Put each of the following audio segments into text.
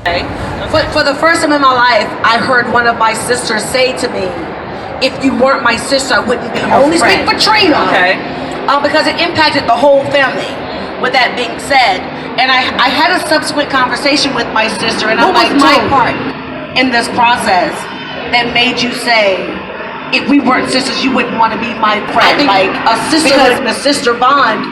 Okay. But for the first time in my life, I heard one of my sisters say to me, if you weren't my sister, I wouldn't be your friend. Only speak for Trina. Okay. Because it impacted the whole family. With that being said, and I had a subsequent conversation with my sister, and I'm like, my part in this process that made you say, if we weren't sisters, you wouldn't want to be my friend. Like a sisterhood and a sister bond,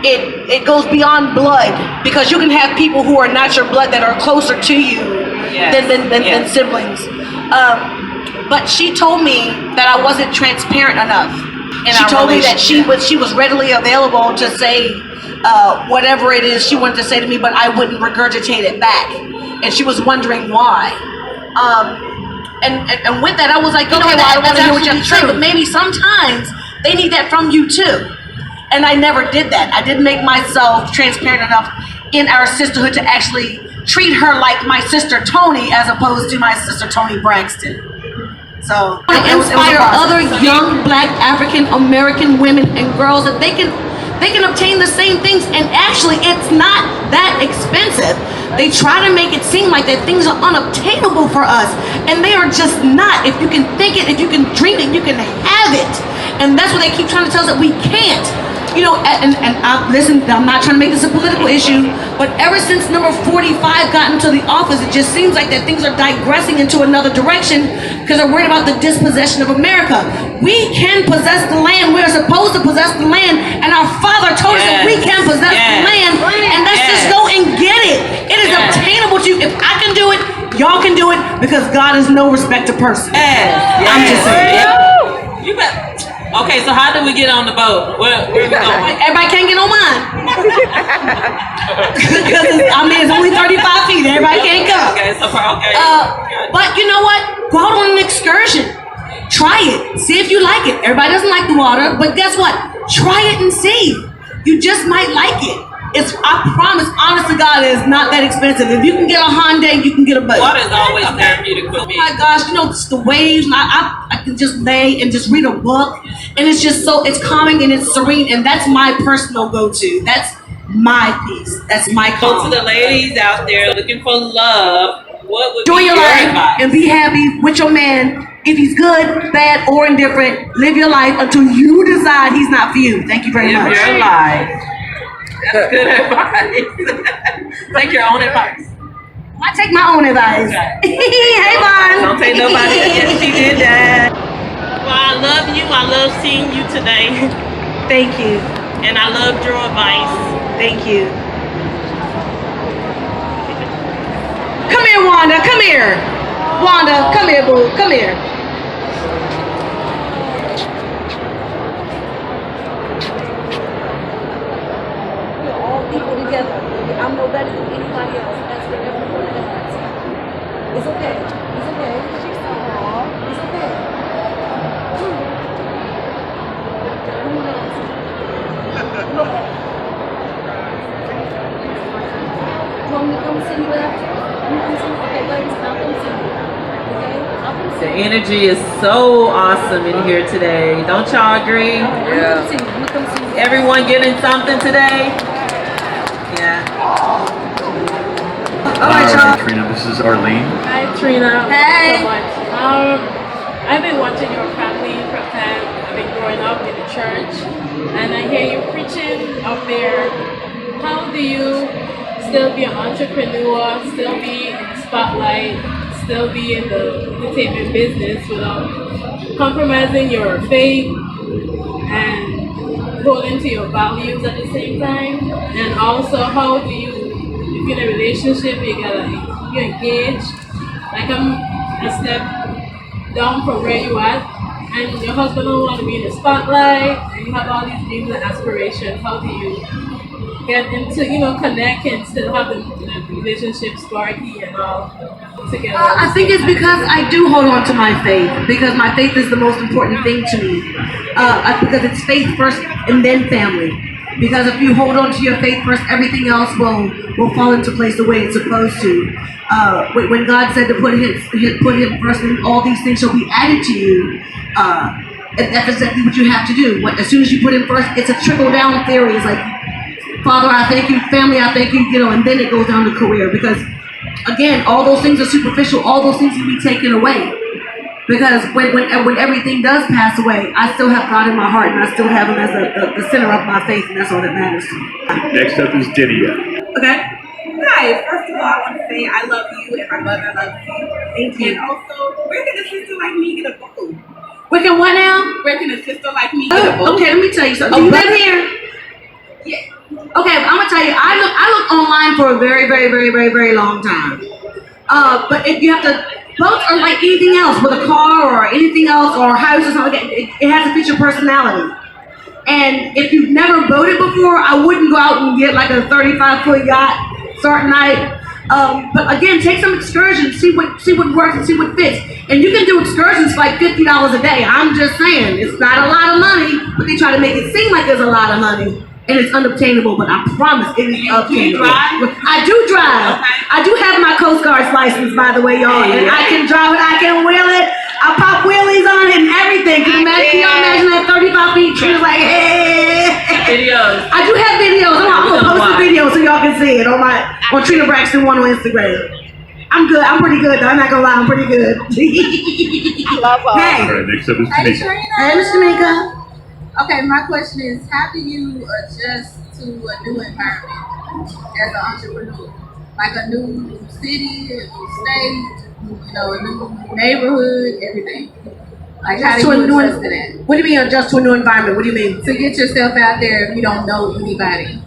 it goes beyond blood, because you can have people who are not your blood that are closer to you than siblings. But she told me that I wasn't transparent enough. And she told me that she was readily available to say whatever it is she wanted to say to me, but I wouldn't regurgitate it back. And she was wondering why. And with that, I was like, okay, well, I want to hear what you have to say, but maybe sometimes they need that from you too. And I never did that. I didn't make myself transparent enough in our sisterhood to actually treat her like my sister Tony as opposed to my sister Trina Braxton. So I inspire other young Black African American women and girls that they can obtain the same things, and actually it's not that expensive. They try to make it seem like that things are unobtainable for us, and they are just not. If you can think it, if you can dream it, you can have it. And that's what they keep trying to tell us, that we can't. You know, and listen, I'm not trying to make this a political issue, but ever since number 45 got into the office, it just seems like that things are digressing into another direction because they're worried about the dispossession of America. We can possess the land. We're supposed to possess the land, and our Father told us that we can possess the land, and let's just go and get it. It is obtainable to you. If I can do it, y'all can do it, because God is no respecter of person. I'm just saying. You bet. Okay, so how do we get on the boat? Where we going? Everybody can't get on mine. Because it's only 35 feet. Everybody can't go. Okay, so okay. But you know what? Go out on an excursion. Try it. See if you like it. Everybody doesn't like the water, but guess what? Try it and see. You just might like it. I promise, honest to God, it's not that expensive. If you can get a Hyundai, you can get a boat. Water is always therapeutic for me. Oh my gosh, you know, it's the waves. I can just lay and just read a book, and it's just it's calming and it's serene, and that's my personal go-to. That's my peace. That's my calm. So to the ladies out there looking for love, what would enjoy be your life advice? and be happy with your man. If he's good, bad, or indifferent, live your life until you decide he's not for you. Thank you very much. Live your life. That's good advice. Take your own advice. I take my own advice. Hey, Vaughn. Don't take nobody. Yes, she did that. Well, I love you. I love seeing you today. Thank you. And I loved your advice. Thank you. Come here, Wanda. Come here. Wanda, come here, boo. Come here. Together. I'm no better than anybody else. That's what everyone has. It's okay. It's okay. She's so wrong. It's okay. You want me to come see you after? Okay, ladies, I'll come see you. Okay? I'll come see you. The energy is so awesome in here today. Don't y'all agree? Yeah. I'm gonna come see you. Everyone getting something today? Yeah. All right, y'all. Trina, this is Arlene. Hi, Trina. Hey. So much. I've been watching your family from time. I've been growing up in the church, and I hear you preaching up there. How do you still be an entrepreneur, still be in the spotlight, still be in the entertainment business without compromising your faith and holding to your values at the same time? And also, how do you, if you're in a relationship, you engage, like I'm a step down from where you at, and your husband don't want to be in the spotlight, and you have all these dreams and aspirations. How do you get into, connect and still have the relationship sparky and all together? I think it's because I do hold on to my faith, because my faith is the most important thing to me. Because it's faith first and then family. Because if you hold on to your faith first, everything else will fall into place the way it's supposed to. When God said to put him first, and all these things shall be added to you, that's exactly what you have to do. As soon as you put him first, it's a trickle down theory. It's like, Father, I thank you, family, I thank you, and then it goes down to career, because again, all those things are superficial. All those things can be taken away. Because when everything does pass away, I still have God in my heart, and I still have Him as the center of my faith, and that's all that matters to me. Next up is Didia. Okay. Hi, first of all, I want to say I love you and my mother loves you. Thank you. And also, where can a sister like me get a boo? We can what now? Where can a sister like me get a boo? Okay, let me tell you something. Do you live here? Yeah. Okay, I'm gonna tell you. I looked online for a very, very, very, very, very long time. But if you have to. Boats are like anything else, with a car or anything else or a house or something. It has to fit your personality. And if you've never boated before, I wouldn't go out and get like a 35-foot yacht starting night. But again, take some excursions, see what works and see what fits. And you can do excursions for like $50 a day. I'm just saying, it's not a lot of money, but they try to make it seem like there's a lot of money. And it's unobtainable, but I promise it is obtainable. Do you drive? I do drive. Okay. I do have my Coast Guard's license, by the way, y'all. And I can drive it, I can wheel it. I pop wheelies on it and everything. Can y'all imagine that 35 feet tree is like, hey. Videos. I do have videos. I'm gonna post the video so y'all can see it on Trina Braxton 1 on Instagram. I'm good. I'm pretty good though. I'm not gonna lie. I'm pretty good. Love her. Hey. All right, next up is Hey, Tanika. Trina. Hey, Miss Tamika. Okay, my question is, how do you adjust to a new environment as an entrepreneur? Like a new city, a new state, a new neighborhood, everything. Like, how do you adjust to that? What do you mean adjust to a new environment? What do you mean? To get yourself out there if you don't know anybody.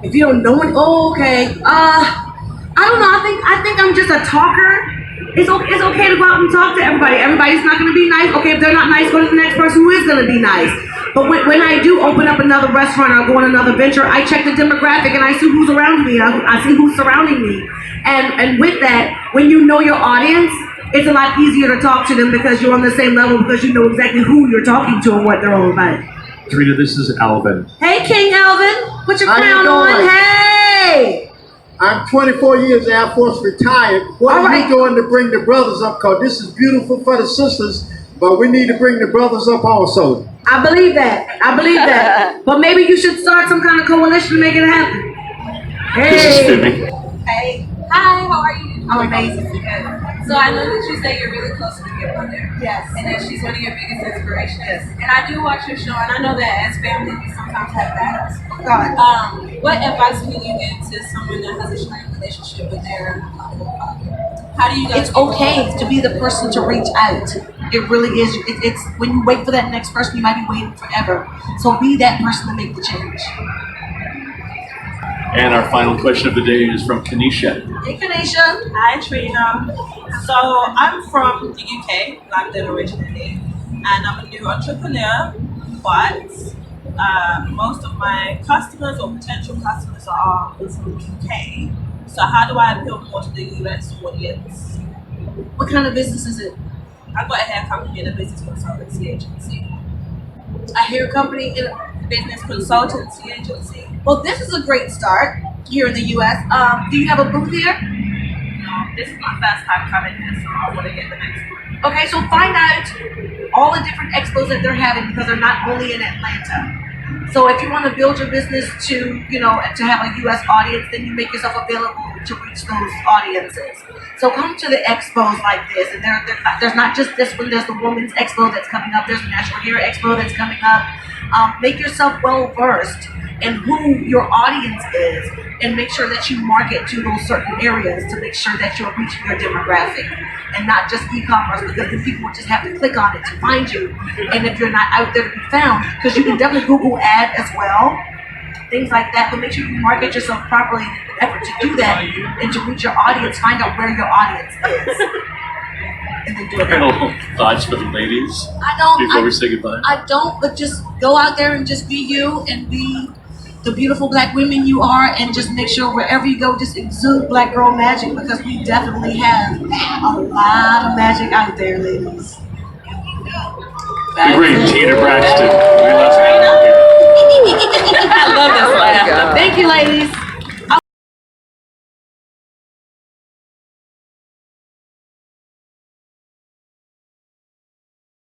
If you don't know it, oh, okay. I don't know. I think I'm just a talker. It's okay to go out and talk to everybody. Everybody's not going to be nice. Okay, if they're not nice, go to the next person who is going to be nice. But when I do open up another restaurant or go on another venture, I check the demographic and I see who's around me. I see who's surrounding me. And with that, when you know your audience, it's a lot easier to talk to them because you're on the same level because you know exactly who you're talking to and what they're all about. Trina, this is Alvin. Hey, King Alvin. Put your How you crown on. doing? Hey. I'm 24 years Air Force retired. What All are right. you doing to bring the brothers up? Because this is beautiful for the sisters, but we need to bring the brothers up also. I believe that. But maybe you should start some kind of coalition to make it happen. This is Hey. Fibby. Hey. Hi, how are you? I'm amazing. So I know that you say you're really close to your mother. Yes. And that she's one of your biggest inspirations. Yes. And I do watch your show, and I know that as family we sometimes have battles. God. What advice would you give to someone that has a strained relationship with their father? How do you guys It's okay to be the person to reach out. It really is. It's when you wait for that next person, you might be waiting forever. So be that person to make the change. And our final question of the day is from Kanisha. Hey, Kanisha. Hi, Trina. So I'm from the UK, London originally, and I'm a new entrepreneur, but most of my customers or potential customers are from the UK. So how do I appeal more to the US audience? What kind of business is it? I've got a hair company and a business consultancy agency. A hair company in Business consultancy agency. Well, this is a great start here in the U.S. Do you have a booth here? No, this is my first time coming here, so I want to get the next one. Okay, so find out all the different expos that they're having because they're not only in Atlanta. So if you want to build your business to, to have a U.S. audience, then you make yourself available to reach those audiences. So come to the expos like this, and there's not just this one. There's the Women's Expo that's coming up. There's the Natural Hair Expo that's coming up. Make yourself well versed in who your audience is, and make sure that you market to those certain areas to make sure that you're reaching your demographic, and not just e-commerce, because then people will just have to click on it to find you. And if you're not out there to be found, because you can definitely Google ad as well, things like that, but make sure you market yourself properly in an effort to do that and to reach your audience, find out where your audience is. And then do it. Final thoughts for the ladies before we say goodbye? I don't, but just go out there and just be you and be the beautiful black women you are, and just make sure wherever you go, just exude black girl magic, because we definitely have a lot of magic out there, ladies. The great Trina Braxton. We love her. I love this laugh. Thank you, ladies.